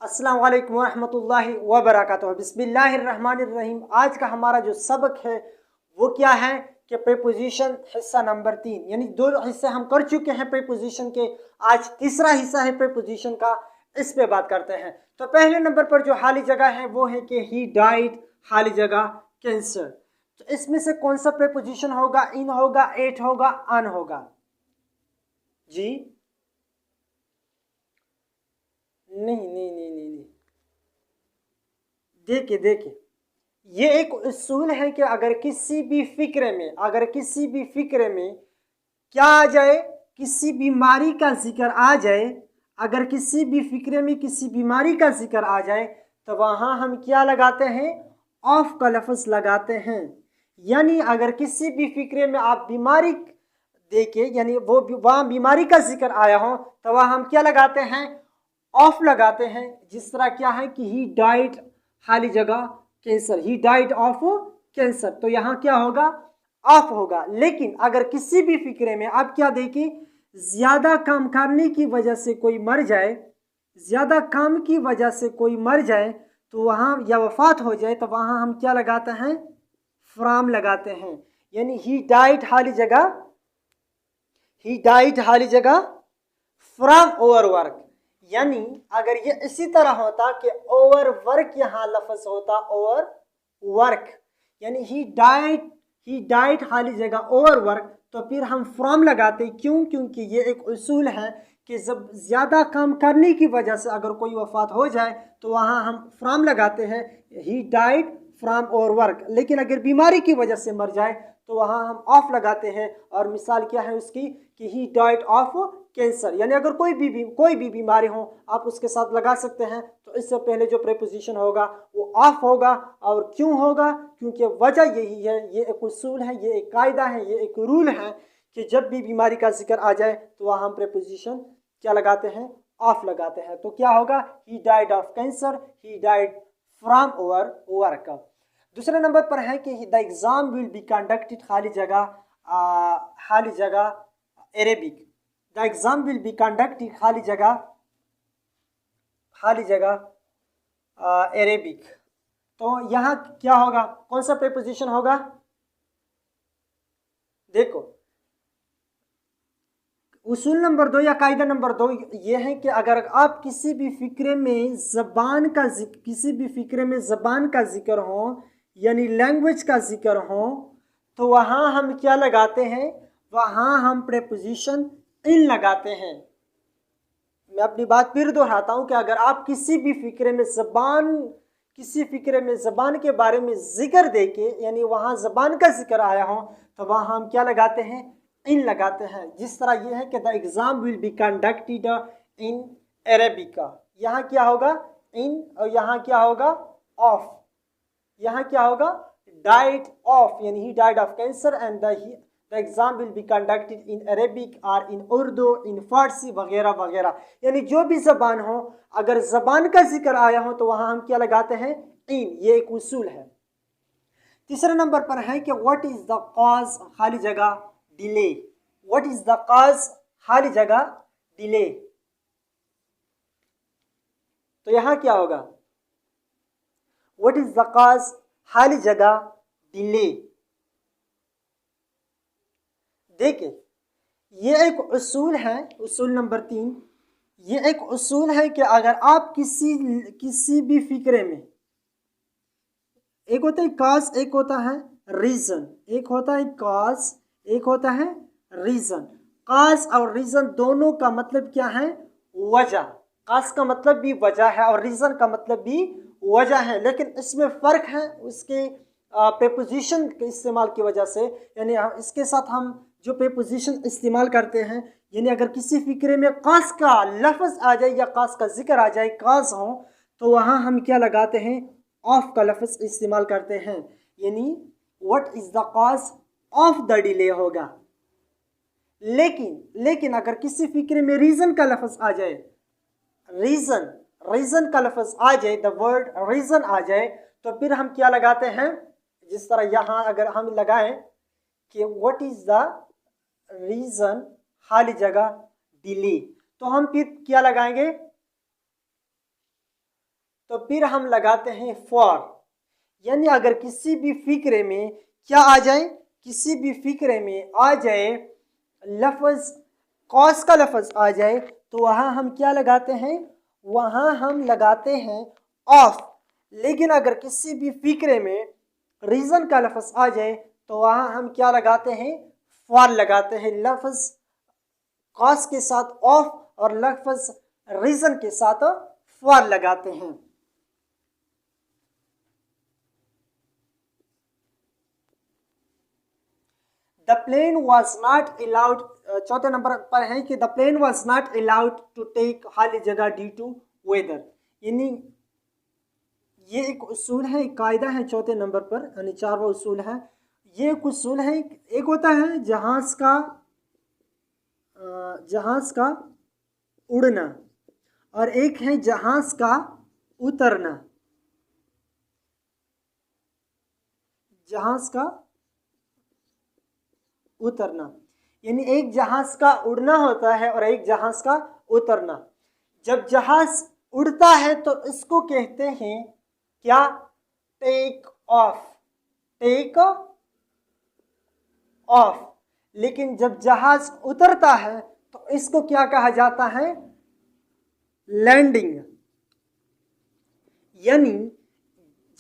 अस्सलाम वालेकुम वरहमतुल्लाहि वबरकातुहू। बिस्मिल्लाहिर्रहमानिर्रहीम। आज का हमारा जो सबक है वो क्या है कि प्रीपोजिशन हिस्सा नंबर 3, यानी 2 हिस्से हम कर चुके हैं प्रीपोजिशन के। आज तीसरा हिस्सा है प्रीपोजिशन का, इस पे बात करते हैं। तो पहले नंबर पर जो खाली जगह है वो है कि ही डाइड, खाली जगह कैंसर। तो इसमें से कौन सा प्रीपोजिशन होगा? इन होगा, एट होगा, अन होगा? जी नहीं नहीं नहीं नहीं नहीं, देखिए ये एक उसूल है कि अगर किसी भी फिक्रे में क्या आ जाए, किसी बीमारी का जिक्र आ जाए, अगर किसी भी फिक्रे में किसी बीमारी का जिक्र आ जाए तो वहां हम क्या लगाते हैं? ऑफ का लफ्ज लगाते हैं। यानी अगर किसी भी फिक्रे में आप बीमारी देखे, यानी वो वहां बीमारी का जिक्र आया हो, तो वहां हम क्या लगाते हैं? ऑफ लगाते हैं। जिस तरह क्या है कि ही डाइड, खाली जगह cancer, he died of cancer, तो यहाँ क्या होगा? ऑफ होगा। लेकिन अगर किसी भी फिक्रे में आप क्या देखें, ज्यादा काम करने की वजह से कोई मर जाए, ज्यादा काम की वजह से कोई मर जाए, तो वहां या वफात हो जाए, तो वहां हम क्या लगाते हैं? फ्राम लगाते हैं। यानी ही डाइड खाली जगह, ही डाइड खाली जगह फ्रॉम ओवर वर्क। यानी अगर ये इसी तरह होता कि ओवर वर्क यहाँ लफ्ज होता, ओवर वर्क, यानी ही डाइड खाली जगह ओवर वर्क, तो फिर हम फ्रॉम लगाते। क्यों? क्योंकि ये एक उसूल है कि जब ज़्यादा काम करने की वजह से अगर कोई वफात हो जाए तो वहाँ हम फ्रॉम लगाते हैं, he died from over work. लेकिन अगर बीमारी की वजह से मर जाए तो वहाँ हम ऑफ लगाते हैं। और मिसाल क्या है उसकी कि ही डाइड ऑफ कैंसर। यानी अगर कोई भी बीमारी हो आप उसके साथ लगा सकते हैं। तो इससे पहले जो प्रीपोजिशन होगा वो ऑफ होगा। और क्यों होगा? क्योंकि वजह यही है, ये एक उसूल है, ये एक कायदा है, ये एक रूल है कि जब भी बीमारी का जिक्र आ जाए तो वहाँ हम प्रीपोजिशन क्या लगाते हैं? ऑफ लगाते हैं। तो क्या होगा? He died of cancer, he died from over work. दूसरे नंबर पर है कि the exam will be conducted, खाली जगह Arabic. The exam will be conducted, खाली जगह अरेबिक। तो यहाँ क्या होगा? कौन सा प्रीपोजिशन होगा? देखो, उसूल नंबर 2 या कायदा नंबर 2 ये है कि अगर आप किसी भी फिक्रे में ज़बान का जिक्र हो, यानी लैंग्वेज का जिक्र हो, तो वहाँ हम क्या लगाते हैं? वहाँ हम प्रीपोजिशन इन लगाते हैं। मैं अपनी बात फिर दोहराता हूँ कि अगर आप किसी फिक्रे में ज़बान के बारे में जिक्र देके, यानी वहाँ ज़बान का जिक्र आया हो, तो वहाँ हम क्या लगाते हैं? इन लगाते हैं। जिस तरह ये है कि the exam will be conducted in arabica, यहाँ क्या होगा? इन, और यहाँ क्या होगा? ऑफ। यहाँ क्या होगा? डाइड ऑफ, यानी he died of cancer and the exam will be conducted in Arabic और इन उर्दू, इन फारसी वगैरह वगैरह। यानी जो भी जबान हो, अगर जबान का जिक्र आया हो तो वहां हम क्या लगाते हैं? इन। ये एक उसूल है। तीसरे नंबर पर है कि व्हाट इज द कॉज, खाली जगह delay. What is the cause, खाली जगह डिले। तो यहां क्या होगा? व्हाट इज द कॉज, खाली जगह डिले। देखिए, ये एक उसूल है, उसूल नंबर 3। ये एक उसूल है कि अगर आप किसी भी फिक्रे में, एक होता है कॉज, एक होता है रीजन, एक होता है कॉज, एक होता है रीजन। कॉज और रीजन दोनों का मतलब क्या है? वजह। कॉज का मतलब भी वजह है और रीजन का मतलब भी वजह है, लेकिन इसमें फर्क है उसके प्रीपोजिशन के इस्तेमाल की वजह से। यानी इसके साथ हम जो प्रीपोजिशन इस्तेमाल करते हैं, यानी अगर किसी फिक्रे में कास का लफ्ज़ आ जाए या कास का जिक्र आ जाए, काज हो, तो वहाँ हम क्या लगाते हैं? ऑफ का लफ्ज़ इस्तेमाल करते हैं। यानी what is the cause of the delay होगा। लेकिन अगर किसी फिक्रे में रीजन का लफ्ज़ आ जाए, रीजन का लफ्ज़ आ जाए, द वर्ड रीजन आ जाए, तो फिर हम क्या लगाते हैं? जिस तरह यहाँ अगर हम लगाएं कि व्हाट इज द रीजन, खाली जगह डिले, तो हम फिर क्या लगाएंगे? तो फिर हम लगाते हैं फॉर। यानी अगर किसी भी फिक्रे में क्या आ जाए, किसी भी फिक्रे में आ जाए लफ्ज़ कॉस का लफ्ज़ आ जाए तो वहाँ हम क्या लगाते हैं, वहाँ हम लगाते हैं ऑफ। लेकिन अगर किसी भी फिक्रे में रीज़न का लफ्ज़ आ जाए तो वहाँ हम क्या लगाते हैं, फॉर लगाते हैं। लफ्ज़ कॉस के साथ ऑफ और लफ्ज़ रीज़न के साथ फॉर लगाते हैं। The plane was not allowed, चौथे नंबर पर है कि the plane was not allowed to take खाली जगह ड्यू टू वेदर। यानी ये एक उसूल है, एक कायदा है चौथे नंबर पर, यानी चारवा उसूल है। ये एक उसूल है, एक होता है जहाज का उड़ना और एक है जहाज का उतरना। जहाज का उतरना यानी एक जहाज का उड़ना होता है और एक जहाज का उतरना। जब जहाज उड़ता है तो इसको कहते हैं क्या, टेक ऑफ, टेक ऑफ। लेकिन जब जहाज उतरता है तो इसको क्या कहा जाता है, लैंडिंग। यानी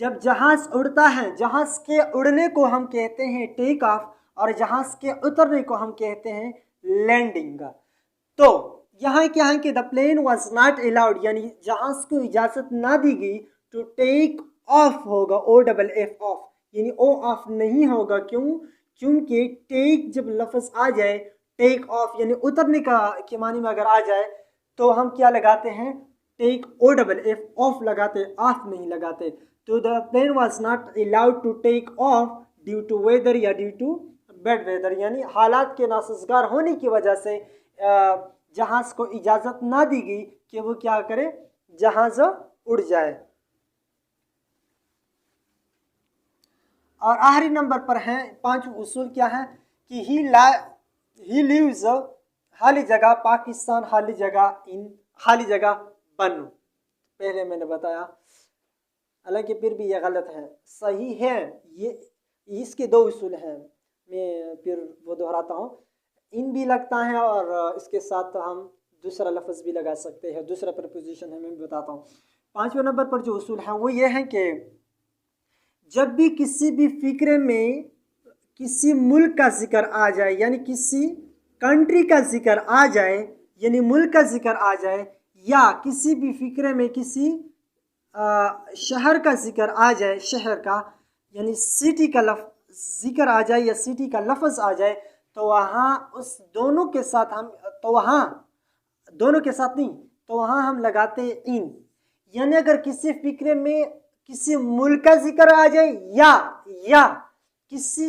जब जहाज उड़ता है, जहाज के उड़ने को हम कहते हैं टेक ऑफ और जहाज के उतरने को हम कहते हैं लैंडिंग। तो यहाँ क्या है कि the plane was not allowed, यानी जहाज को इजाजत ना दी गई टू टेक ऑफ होगा, ओ डबल एफ ऑफ, यानी ओ ऑफ नहीं होगा। क्यों, क्योंकि टेक जब लफ्ज़ आ जाए, टेक ऑफ यानी उतरने का के मानी में अगर आ जाए तो हम क्या लगाते हैं, take O double F off लगाते, ऑफ नहीं लगाते। तो the plane was not allowed to take off due to weather या ड्यू टू बैड वेदर, यानी हालात के नासाजगार होने की वजह से जहाज को इजाज़त ना दी गई कि वो क्या करे, जहाज उड़ जाए। और आखिरी नंबर पर है पांचवा उसूल क्या है कि ही लिव्स खाली जगह पाकिस्तान, खाली जगह इन, खाली जगह बनो। पहले मैंने बताया, हालांकि फिर भी ये गलत है, सही है। ये इसके दो उसूल हैं, मैं फिर वो दोहराता हूँ। इन भी लगता है और इसके साथ हम दूसरा लफ्ज़ भी लगा सकते हैं, दूसरा प्रपोजिशन है, मैं भी बताता हूँ। पाँचवें नंबर पर जो उसूल है वो ये है कि जब भी किसी भी फिक्रे में किसी मुल्क का जिक्र आ जाए, यानी किसी कंट्री का जिक्र आ जाए, यानी मुल्क का जिक्र आ जाए, या किसी भी फिक्रे में किसी शहर का जिक्र आ जाए, शहर का यानी सिटी का जिक्र आ जाए या सिटी का लफ्ज़ आ जाए, तो वहाँ उस दोनों के साथ हम, तो वहाँ दोनों के साथ नहीं, तो वहाँ हम लगाते इन। यानी अगर किसी फिक्रे में किसी मुल्क का जिक्र आ जाए या किसी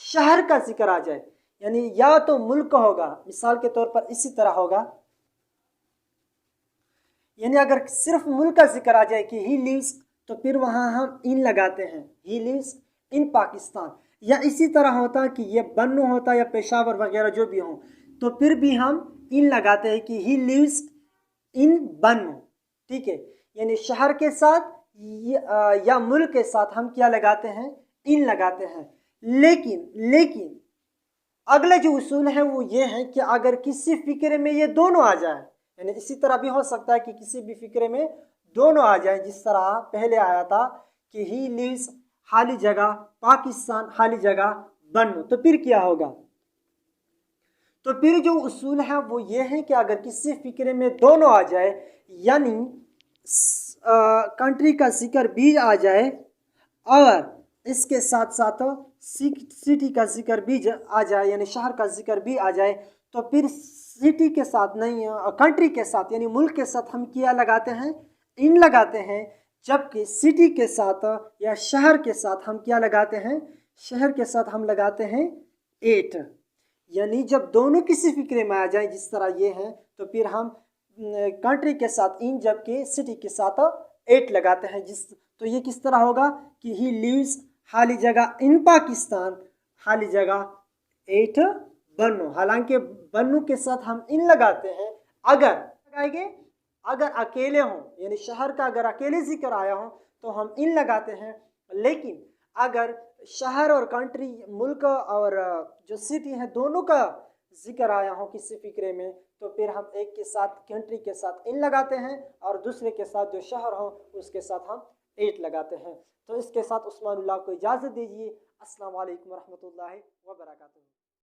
शहर का जिक्र आ जाए, यानी या तो मुल्क होगा, मिसाल के तौर पर इसी तरह होगा, यानी अगर सिर्फ मुल्क का जिक्र आ जाए कि ही लिव्स, तो फिर वहाँ हम इन लगाते हैं, ही लिव्स इन पाकिस्तान। या इसी तरह होता कि ये बन्नू होता या पेशावर वगैरह जो भी हो, तो फिर भी हम इन लगाते हैं कि ही लिव्स इन बन्नू। ठीक है, यानी शहर के साथ या मुल्क के साथ हम क्या लगाते हैं, इन लगाते हैं। लेकिन अगला जो उसूल है वो ये है कि अगर किसी फिक्रे में ये दोनों आ जाए, यानी इसी तरह भी हो सकता है कि किसी भी फिक्रे में दोनों आ जाए, जिस तरह पहले आया था कि ही लिव्स खाली जगह पाकिस्तान, खाली जगह बन्नू, तो फिर क्या होगा। तो फिर जो उसूल है वो ये है कि अगर किसी फिक्रे में दोनों आ जाए, यानी कंट्री का जिक्र भी आ जाए और इसके साथ साथ सिटी का जिक्र भी आ जाए, यानी शहर का जिक्र भी आ जाए, तो फिर सिटी के साथ नहीं, कंट्री के साथ यानी मुल्क के साथ हम क्या लगाते हैं, इन लगाते हैं। जबकि सिटी के साथ या शहर के साथ हम क्या लगाते हैं, शहर के साथ हम लगाते हैं एट। यानी जब दोनों किसी फिक्रे में आ जाए, जिस तरह ये हैं, तो फिर हम कंट्री के साथ इन, जबकि सिटी के साथ एट लगाते हैं। तो ये किस तरह होगा कि ही लिव्स खाली जगह इन पाकिस्तान, खाली जगह एट बन्नू। हालांकि बन्नू के साथ हम इन लगाते हैं, अगर लगाएंगे अगर अकेले हों यानी शहर का अगर अकेले जिक्र आया हो तो हम इन लगाते हैं। लेकिन अगर शहर और कंट्री, मुल्क और जो सिटी है, दोनों का जिक्र आया हो किसी फिक्रे में, तो फिर हम एक के साथ कंट्री के साथ इन लगाते हैं और दूसरे के साथ जो शहर हो उसके साथ हम एट लगाते हैं। तो इसके साथ उस्मानुल्लाह को इजाज़त दीजिए। अस्सलाम वालेकुम रहमतुल्लाहि व बरकातुहू।